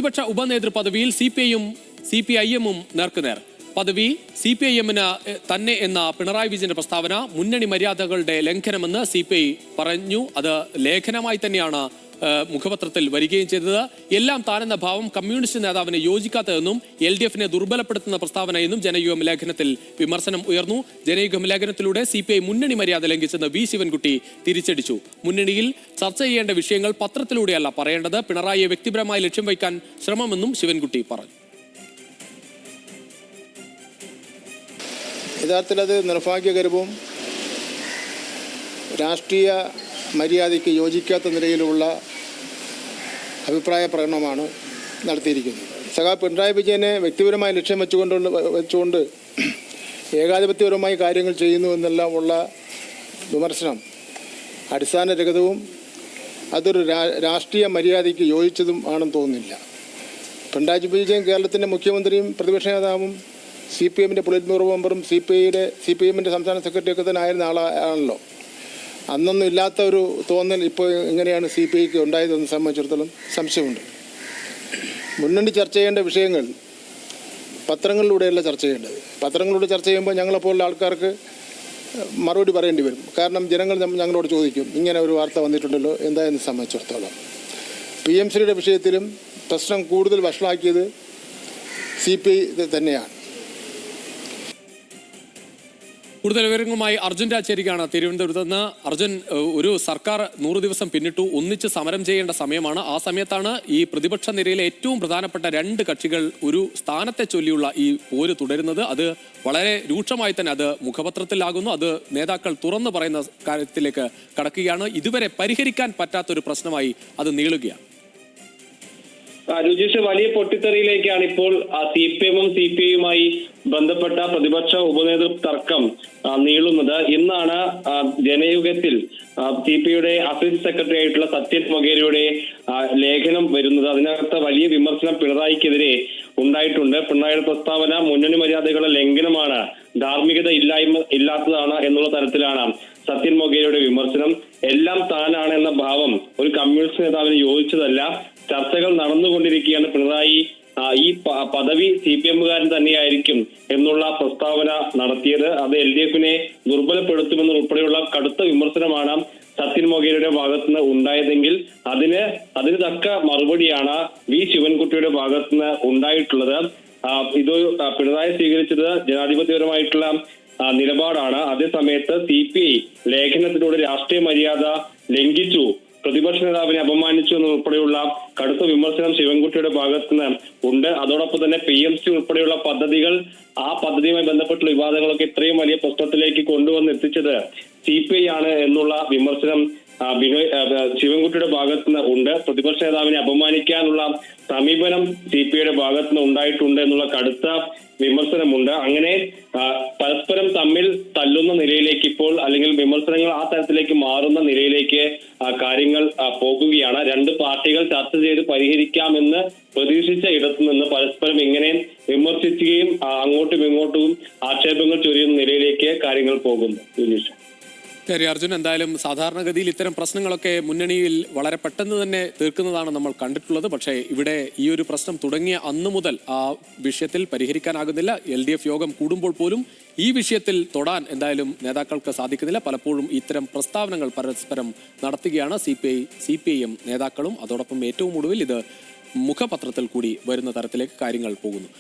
പ്രതിപക്ഷ ഉപനേതൃ പദവിയിൽ സിപിഐയും സിപിഐഎമ്മും നേർക്കുനേർ. പദവി സിപിഐഎമ്മിന് തന്നെ എന്ന പിണറായി വിജയന്റെ പ്രസ്താവന മുന്നണി മര്യാദകളുടെ ലംഘനമെന്ന് സിപിഐ പറഞ്ഞു. അത് ലേഖനമായി തന്നെയാണ് മുഖപത്രത്തിൽ വരികയും ചെയ്തത്. എല്ലാം താനെന്ന ഭാവം കമ്മ്യൂണിസ്റ്റ് നേതാവിന് യോജിക്കാത്തതെന്നും LDFനെ ദുർബലപ്പെടുത്തുന്ന പ്രസ്താവനയെന്നും ജനയുഗം ലേഖനത്തിൽ വിമർശനം ഉയർന്നു. ജനയുഗം ലേഖനത്തിലൂടെ സിപിഐ മുന്നണി മര്യാദ ലംഘിച്ചെന്ന് വി ശിവൻകുട്ടി തിരിച്ചടിച്ചു. മുന്നണിയിൽ ചർച്ച ചെയ്യേണ്ട വിഷയങ്ങൾ പത്രത്തിലൂടെയല്ല പറയേണ്ടത്, പിണറായിയെ വ്യക്തിപരമായി ലക്ഷ്യം വയ്ക്കാൻ ശ്രമമെന്നും ശിവൻകുട്ടി പറഞ്ഞു. യഥാർത്ഥത്തിൽ അത് നിർഭാഗ്യകരവും രാഷ്ട്രീയ മര്യാദയ്ക്ക് യോജിക്കാത്ത നിലയിലുള്ള അഭിപ്രായ പ്രകടനമാണ് നടത്തിയിരിക്കുന്നത്. പിണറായി വിജയനെ വ്യക്തിപരമായി ലക്ഷ്യം വെച്ചുകൊണ്ട് ഏകാധിപത്യപരമായി കാര്യങ്ങൾ ചെയ്യുന്നു എന്നെല്ലാം ഉള്ള വിമർശനം അടിസ്ഥാനരഹിതവും അതൊരു രാഷ്ട്രീയ മര്യാദയ്ക്ക് യോജിച്ചതും ആണെന്ന് തോന്നുന്നില്ല. പിണറായി വിജയൻ കേരളത്തിൻ്റെ മുഖ്യമന്ത്രിയും പ്രതിപക്ഷ നേതാവും CPMൻ്റെ പൊളിറ്റ് ബ്യൂറോ മെമ്പറും CPMൻ്റെ സംസ്ഥാന സെക്രട്ടറിയൊക്കെ തന്നെ ആയിരുന്ന ആളാണല്ലോ. അന്നൊന്നും ഇല്ലാത്ത ഒരു തോന്നൽ ഇപ്പോൾ എങ്ങനെയാണ് CPIക്ക് ഉണ്ടായതെന്ന് സംബന്ധിച്ചിടത്തോളം സംശയമുണ്ട്. മുന്നണി ചർച്ച ചെയ്യേണ്ട വിഷയങ്ങൾ പത്രങ്ങളിലൂടെയല്ല ചർച്ച ചെയ്യേണ്ടത്. പത്രങ്ങളിലൂടെ ചർച്ച ചെയ്യുമ്പോൾ ഞങ്ങളെപ്പോലുള്ള ആൾക്കാർക്ക് മറുപടി പറയേണ്ടി വരും. കാരണം ജനങ്ങൾ ഞങ്ങളോട് ചോദിക്കും, ഇങ്ങനെ ഒരു വാർത്ത വന്നിട്ടുണ്ടല്ലോ, എന്തായെന്ന് സംബന്ധിച്ചിടത്തോളം. PMCയുടെ വിഷയത്തിലും പ്രശ്നം കൂടുതൽ വഷളാക്കിയത് CPI തന്നെയാണ്. കൂടുതൽ വിവരങ്ങളുമായി അർജുൻ രാജേരിക്കാണ് തിരുവനന്തപുരത്ത് നിന്ന്. അർജുൻ, ഒരു സർക്കാർ 100 ദിവസം പിന്നിട്ടു, ഒന്നിച്ച് സമരം ചെയ്യേണ്ട സമയമാണ്. ആ സമയത്താണ് ഈ പ്രതിപക്ഷ നിരയിലെ ഏറ്റവും പ്രധാനപ്പെട്ട 2 കക്ഷികൾ ഒരു സ്ഥാനത്തെ ചൊല്ലിയുള്ള ഈ പോര് തുടരുന്നത്. അത് വളരെ രൂക്ഷമായി തന്നെ അത് മുഖപത്രത്തിലാകുന്നു. അത് നേതാക്കൾ തുറന്നു പറയുന്ന കാര്യത്തിലേക്ക് കടക്കുകയാണ്. ഇതുവരെ പരിഹരിക്കാൻ പറ്റാത്തൊരു പ്രശ്നമായി അത് നീളുകയാണ്. രുചിഷ്, വലിയ പൊട്ടിത്തെറിയിലേക്കാണ് ഇപ്പോൾ CPMും CPIയുമായി ബന്ധപ്പെട്ട പ്രതിപക്ഷ ഉപനേതൃത്വ തർക്കം നീളുന്നത്. ഇന്നാണ് ജനയുഗത്തിൽ CPIയുടെ അസിസ്റ്റന്റ് സെക്രട്ടറി ആയിട്ടുള്ള സത്യൻ മൊഗേരിയുടെ ലേഖനം വരുന്നത്. അതിനകത്ത് വലിയ വിമർശനം പിണറായിക്കെതിരെ ഉണ്ടായിട്ടുണ്ട്. പിണറായിയുടെ പ്രസ്താവന മുന്നണി മര്യാദകളുടെ ലംഘനമാണ്, ധാർമ്മികത ഇല്ലാത്തതാണ് എന്നുള്ള തരത്തിലാണ് സത്യൻ മൊഗേരിയുടെ വിമർശനം. എല്ലാം താനാണ് എന്ന ഭാവം ഒരു കമ്മ്യൂണിസ്റ്റ് നേതാവിന് യോജിച്ചതല്ല. ചർച്ചകൾ നടന്നുകൊണ്ടിരിക്കുകയാണ്. പിണറായി ഈ പദവി CPMകാരൻ തന്നെയായിരിക്കും എന്നുള്ള പ്രസ്താവന നടത്തിയത്. അത് LDFനെ ദുർബലപ്പെടുത്തുമെന്നുൾപ്പെടെയുള്ള കടുത്ത വിമർശനമാണ് സത്യൻ മൊഗേരിയുടെ ഭാഗത്തുനിന്ന് ഉണ്ടായതെങ്കിൽ അതിന് തക്ക മറുപടിയാണ് വി ശിവൻകുട്ടിയുടെ ഭാഗത്തുനിന്ന് ഉണ്ടായിട്ടുള്ളത്. ഇത് പിണറായി സ്വീകരിച്ചത് ജനാധിപത്യപരമായിട്ടുള്ള നിലപാടാണ്. അതേസമയത്ത് CPI ലേഖനത്തിലൂടെ രാഷ്ട്രീയ മര്യാദ ലംഘിച്ചു, പ്രതിപക്ഷ നേതാവിനെ അപമാനിച്ചു എന്നുൾപ്പെടെയുള്ള കടുത്ത വിമർശനം ശിവൻകുട്ടിയുടെ ഭാഗത്തുനിന്ന് ഉണ്ട്. അതോടൊപ്പം തന്നെ PMC ഉൾപ്പെടെയുള്ള പദ്ധതികൾ, ആ പദ്ധതിയുമായി ബന്ധപ്പെട്ടുള്ള വിവാദങ്ങളൊക്കെ ഇത്രയും വലിയ പ്രശ്നത്തിലേക്ക് കൊണ്ടുവന്നെത്തിച്ചത് CPI ആണ് എന്നുള്ള വിമർശനം ശിവൻകുട്ടിയുടെ ഭാഗത്തുനിന്ന് ഉണ്ട്. പ്രതിപക്ഷ നേതാവിനെ അപമാനിക്കാനുള്ള സമീപനം CPIയുടെ ഭാഗത്തുനിന്ന് ഉണ്ടായിട്ടുണ്ട് എന്നുള്ള കടുത്ത വിമർശനമുണ്ട്. അങ്ങനെ പരസ്പരം തമ്മിൽ തല്ലുന്ന നിലയിലേക്ക് ഇപ്പോൾ, അല്ലെങ്കിൽ വിമർശനങ്ങൾ ആ തരത്തിലേക്ക് മാറുന്ന നിലയിലേക്ക് കാര്യങ്ങൾ പോകുകയാണ്. 2 പാർട്ടികൾ ചർച്ച ചെയ്ത് പരിഹരിക്കാമെന്ന് പ്രതീക്ഷിച്ച ഇടത്തു നിന്ന് പരസ്പരം ഇങ്ങനെ വിമർശിക്കുകയും അങ്ങോട്ടും ഇങ്ങോട്ടും ആക്ഷേപങ്ങൾ ചൊരിയുന്ന നിലയിലേക്ക് കാര്യങ്ങൾ പോകുന്നു. ശരി അർജുൻ, എന്തായാലും സാധാരണഗതിയിൽ ഇത്തരം പ്രശ്നങ്ങളൊക്കെ മുന്നണിയിൽ വളരെ പെട്ടെന്ന് തന്നെ തീർക്കുന്നതാണ് നമ്മൾ കണ്ടിട്ടുള്ളത്. പക്ഷേ ഇവിടെ ഈ ഒരു പ്രശ്നം തുടങ്ങിയ അന്നു മുതൽ ആ വിഷയത്തിൽ പരിഹരിക്കാനാകുന്നില്ല. LDF യോഗം കൂടുമ്പോൾ പോലും ഈ വിഷയത്തിൽ തൊടാൻ എന്തായാലും നേതാക്കൾക്ക് സാധിക്കുന്നില്ല. പലപ്പോഴും ഇത്തരം പ്രസ്താവനകൾ പരസ്പരം നടത്തുകയാണ് CPIയും നേതാക്കളും. അതോടൊപ്പം ഏറ്റവും ഒടുവിൽ ഇത് മുഖപത്രത്തിൽ കൂടി വരുന്ന തരത്തിലേക്ക് കാര്യങ്ങൾ പോകുന്നു.